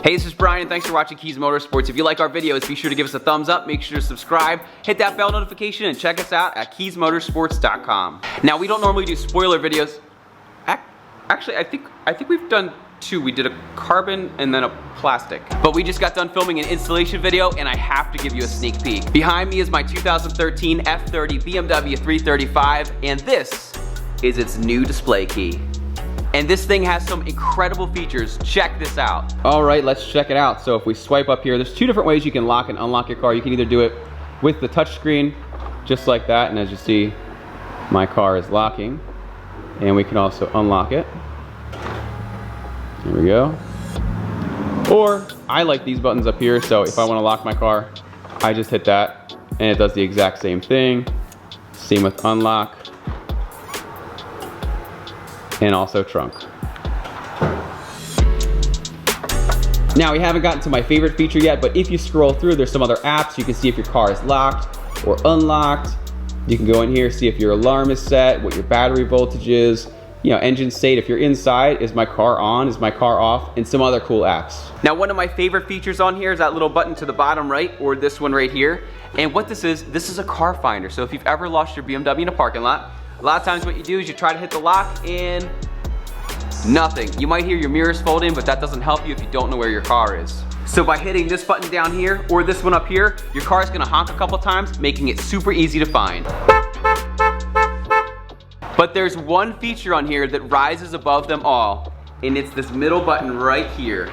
Hey, this is Bryan and thanks for watching Kies Motorsports. If you like our videos, be sure to give us a thumbs up, make sure to subscribe, hit that bell notification, and check us out at kiesmotorsports.com. Now, we don't normally do spoiler videos. Actually, I think we've done two. We did a carbon and then a plastic. But we just got done filming an installation video and I have to give you a sneak peek. Behind me is my 2013 F30 BMW 335 and this is its new display key. And this thing has some incredible features. Check this out. All right, let's check it out. So if we swipe up here, there's two different ways you can lock and unlock your car. You can either do it with the touchscreen, just like that. And as you see, my car is locking. And we can also unlock it. There we go. Or I like these buttons up here, so if I want to lock my car, I just hit that and it does the exact same thing. Same with unlock and also trunk. Now we haven't gotten to my favorite feature yet, but if you scroll through, there's some other apps. You can see if your car is locked or unlocked. You can go in here, see if your alarm is set, what your battery voltage is, you know, engine state, if you're inside, is my car on, is my car off, and some other cool apps. Now, one of my favorite features on here is that little button to the bottom right, or this one right here. And what this is a car finder. So if you've ever lost your BMW in a parking lot, a lot of times what you do is you try to hit the lock and nothing. You might hear your mirrors fold in, but that doesn't help you if you don't know where your car is. So by hitting this button down here, or this one up here, your car is gonna honk a couple times, making it super easy to find. But there's one feature on here that rises above them all, and it's this middle button right here.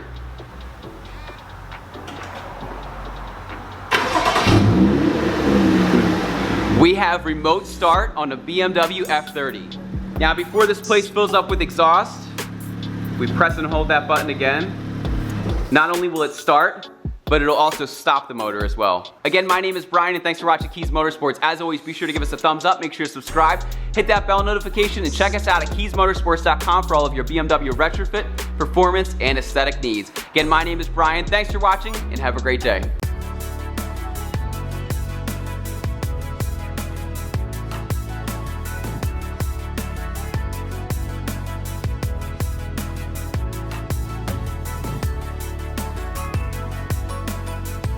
We have remote start on a BMW F30. Now before this place fills up with exhaust, we press and hold that button again. Not only will it start, but it'll also stop the motor as well. Again, my name is Bryan and thanks for watching Kies Motorsports. As always, be sure to give us a thumbs up, make sure to subscribe, hit that bell notification, and check us out at kiesmotorsports.com for all of your BMW retrofit, performance, and aesthetic needs. Again, my name is Bryan, thanks for watching, and have a great day.